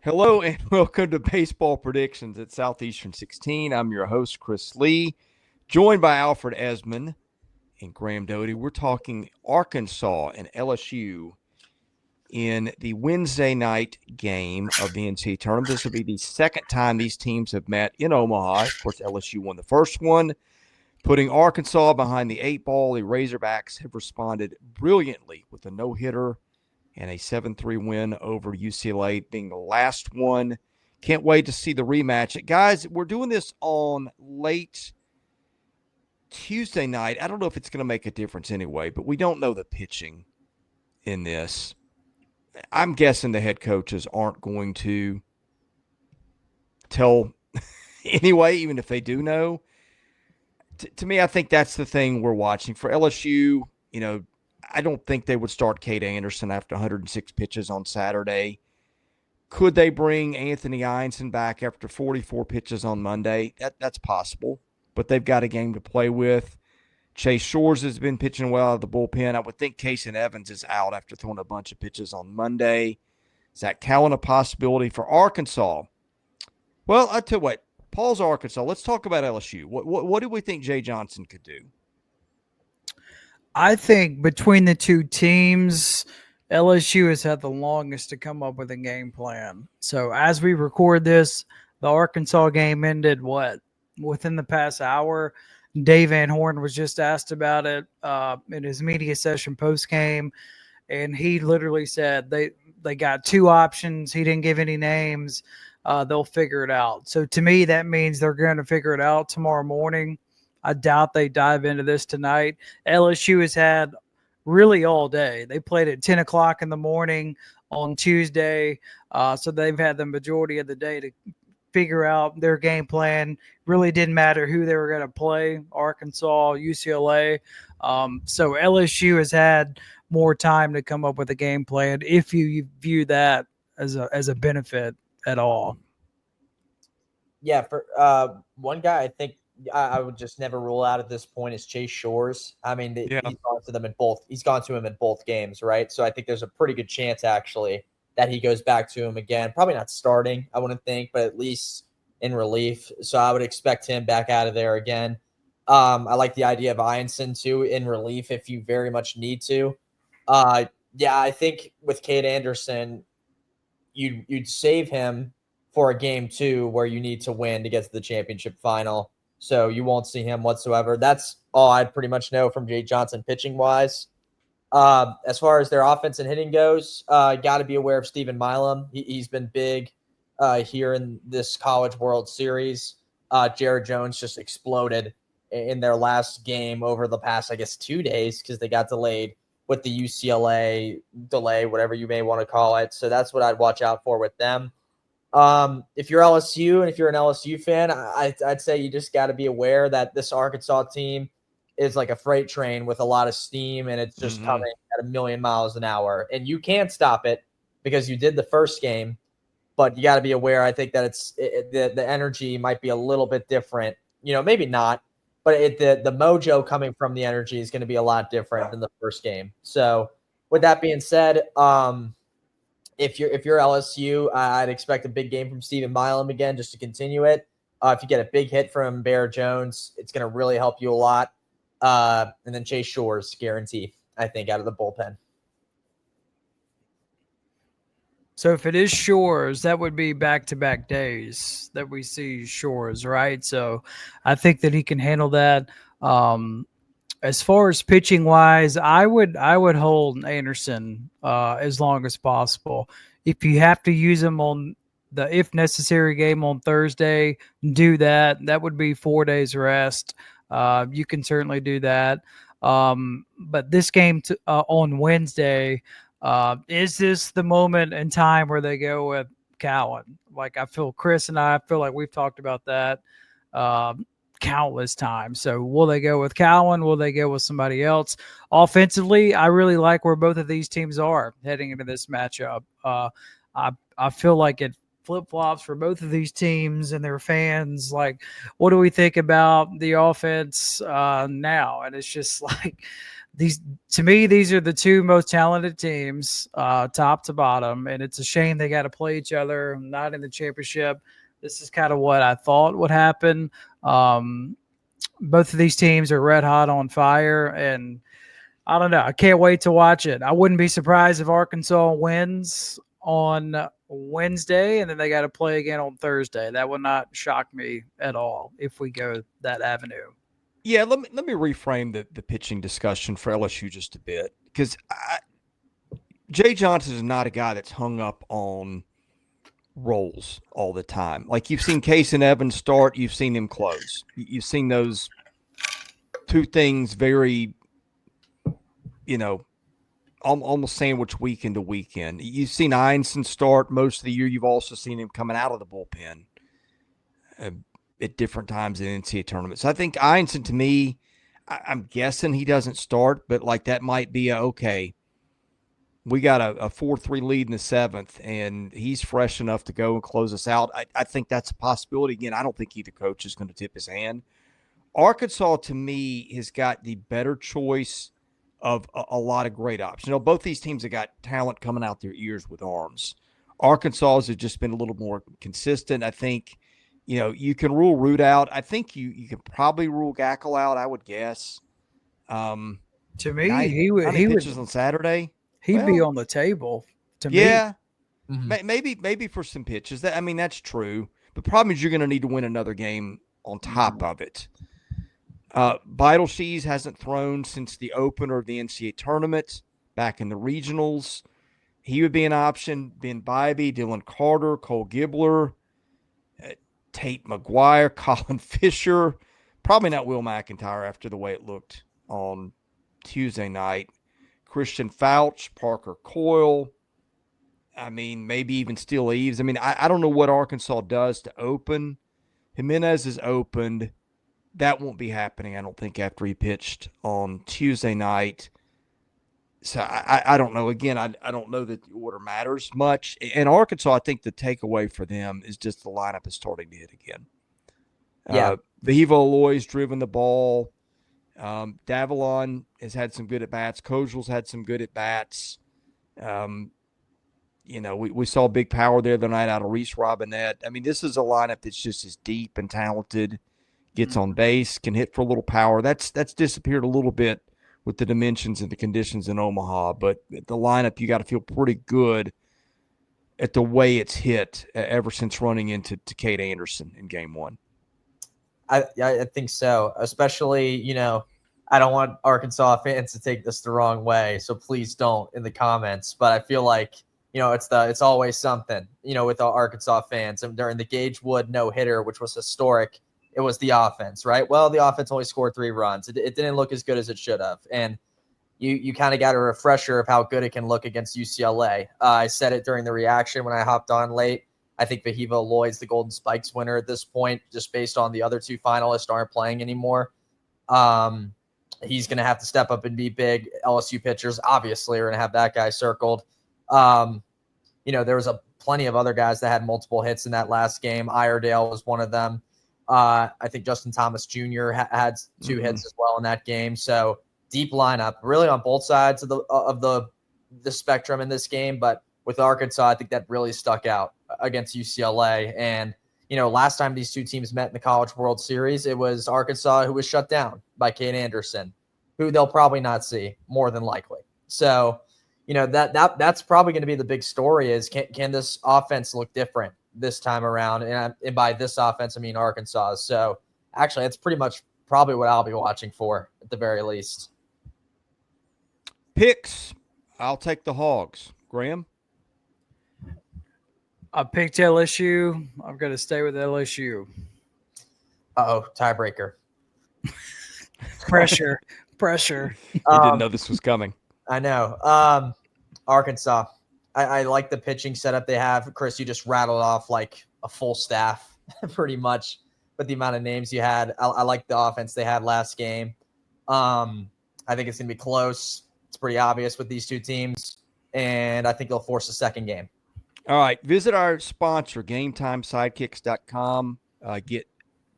Hello and welcome to Baseball Predictions at Southeastern 16. I'm your host, Chris Lee, joined by Alfred, Ezman, and Graham Doty. We're talking Arkansas and LSU in the Wednesday night game of the NCAA tournament. This will be the second time these teams have met in Omaha. Of course, LSU won the first one, putting Arkansas behind the eight ball. The Razorbacks have responded brilliantly with a no-hitter and a 7-3 win over UCLA being the last one. Can't wait to see the rematch. Guys, we're doing this on late Tuesday night. I don't know if it's going to make a difference anyway, but we don't know the pitching in this. I'm guessing the head coaches aren't going to tell anyway, even if they do know. To me, I think that's the thing we're watching. For LSU, I don't think they would start Tate Anderson after 106 pitches on Saturday. Could they bring Anthony Eyanson back after 44 pitches on Monday? That's possible, but they've got a game to play with. Chase Shores has been pitching well out of the bullpen. I would think Casey Evans is out after throwing a bunch of pitches on Monday. Zac Cowan a possibility for Arkansas? Well, I tell you what, Paul's Arkansas. Let's talk about LSU. What do we think Jay Johnson could do? I think between the two teams, LSU has had the longest to come up with a game plan. So as we record this, the Arkansas game ended within the past hour. Dave Van Horn was just asked about it in his media session post game, and he literally said they got two options. He didn't give any names. They'll figure it out. So to me, that means they're going to figure it out tomorrow morning. I doubt they dive into this tonight. LSU has had really all day. They played at 10 o'clock in the morning on Tuesday, so they've had the majority of the day to figure out their game plan. Really didn't matter who they were going to play, Arkansas, UCLA. So LSU has had more time to come up with a game plan if you view that as a benefit at all. Yeah, for one guy I think I would just never rule out at this point is Chase Shores. I mean, he's gone to them in both. He's gone to him in both games, right? So I think there's a pretty good chance actually that he goes back to him again. Probably not starting, I wouldn't think, but at least in relief. So I would expect him back out of there again. I like the idea of Eyanson too in relief if you very much need to. Yeah, I think with Tate Anderson, you'd save him for a game 2 where you need to win to get to the championship final. So you won't see him whatsoever. That's all I'd pretty much know from Jay Johnson pitching wise. As far as their offense and hitting goes, got to be aware of Stephen Milam. He's been big here in this College World Series. Jared Jones just exploded in their last game over the past, I guess, 2 days because they got delayed with the UCLA delay, whatever you may want to call it. So that's what I'd watch out for with them. If you're LSU and if you're an LSU fan, I'd say you just got to be aware that this Arkansas team is like a freight train with a lot of steam, and it's just coming at 1,000,000 miles an hour. And you can't stop it because you did the first game, but you got to be aware. I think that the energy might be a little bit different. Maybe not, but the mojo coming from the energy is going to be a lot different than the first game. So with that being said, if you're LSU, I'd expect a big game from Stephen Milam again just to continue it. If you get a big hit from Bear Jones, it's going to really help you a lot. And then Chase Shores, guarantee, I think, out of the bullpen. So if it is Shores, that would be back-to-back days that we see Shores, right? So I think that he can handle that. As far as pitching wise, I would hold Anderson as long as possible. If you have to use him on the if necessary game on Thursday, do that. That would be 4 days rest. You can certainly do that. But this game on Wednesday, is this the moment in time where they go with Cowan? Like Chris and I feel like we've talked about that countless times. So will they go with Cowan? Will they go with somebody else? Offensively, I really like where both of these teams are heading into this matchup. I feel like it flip-flops for both of these teams and their fans. Like, what do we think about the offense now? And it's just like To me, these are the two most talented teams, top to bottom, and it's a shame they got to play each other, not in the championship. This is kind of what I thought would happen. Both of these teams are red hot on fire, and I don't know. I can't wait to watch it. I wouldn't be surprised if Arkansas wins on Wednesday, and then they got to play again on Thursday. That would not shock me at all if we go that avenue. Yeah, let me reframe the pitching discussion for LSU just a bit, because Jay Johnson is not a guy that's hung up on roles all the time. Like, you've seen Case and Evans start, you've seen him close. You've seen those two things very, almost sandwich weekend to weekend. You've seen Eyanson start most of the year. You've also seen him coming out of the bullpen at different times in NCAA tournaments. So I think Eyanson, to me, I'm guessing he doesn't start, but like that might be okay. We got a 4-3 lead in the seventh, and he's fresh enough to go and close us out. I think that's a possibility. Again, I don't think either coach is going to tip his hand. Arkansas, to me, has got the better choice of a lot of great options. Both these teams have got talent coming out their ears with arms. Arkansas has just been a little more consistent. I think, you can rule Root out. I think you can probably rule Gackle out, I would guess. To me, he pitches on Saturday. He'd be on the table to me. Yeah, maybe for some pitches. That's true. The problem is you're going to need to win another game on top of it. Beidelschies hasn't thrown since the opener of the NCAA tournament back in the regionals. He would be an option. Ben Bybee, Dylan Carter, Cole Gibbler, Tate McGuire, Colin Fisher. Probably not Will McIntyre after the way it looked on Tuesday night. Christian Foutch, Parker Coil. Maybe even Steele Eves. I don't know what Arkansas does to open. Jimenez is opened. That won't be happening, I don't think, after he pitched on Tuesday night. So I don't know. Again, I don't know that the order matters much. And Arkansas, I think the takeaway for them is just the lineup is starting to hit again. Yeah. Vahiva Aloy's driven the ball. Davalon has had some good at-bats. Kojal's had some good at-bats. We saw big power there the night out of Reese Robinette. This is a lineup that's just as deep and talented, gets on base, can hit for a little power. That's disappeared a little bit with the dimensions and the conditions in Omaha. But the lineup, you got to feel pretty good at the way it's hit ever since running into Cade Anderson in game one. I think so, especially, I don't want Arkansas fans to take this the wrong way, so please don't in the comments. But I feel like, it's always something, with the Arkansas fans. And during the Gage Wood no-hitter, which was historic, it was the offense, right? Well, the offense only scored 3 runs. It didn't look as good as it should have. And you kind of got a refresher of how good it can look against UCLA. I said it during the reaction when I hopped on late. I think Vahiva Aloy's the Golden Spikes winner at this point, just based on the other 2 finalists aren't playing anymore. He's going to have to step up and be big. LSU pitchers, obviously, are going to have that guy circled. There was plenty of other guys that had multiple hits in that last game. Iredale was one of them. I think Justin Thomas Jr. had 2 hits as well in that game. So deep lineup, really on both sides of the spectrum in this game. But with Arkansas, I think that really stuck out against UCLA. And, last time these two teams met in the College World Series, it was Arkansas who was shut down by Cade Anderson, who they'll probably not see more than likely. So, that's probably going to be the big story is can this offense look different this time around? And by this offense, I mean Arkansas. So actually, it's pretty much probably what I'll be watching for at the very least. Picks. I'll take the Hogs. Graham? I picked LSU. I'm going to stay with LSU. Uh-oh, tiebreaker. Pressure. You didn't know this was coming. I know. Arkansas. I like the pitching setup they have. Chris, you just rattled off like a full staff pretty much with the amount of names you had. I like the offense they had last game. I think it's going to be close. It's pretty obvious with these two teams. And I think they'll force a second game. All right. Visit our sponsor, GameTimeSidekicks.com. Get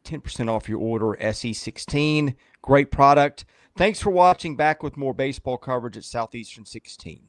10% off your order, SE16. Great product. Thanks for watching. Back with more baseball coverage at Southeastern 16.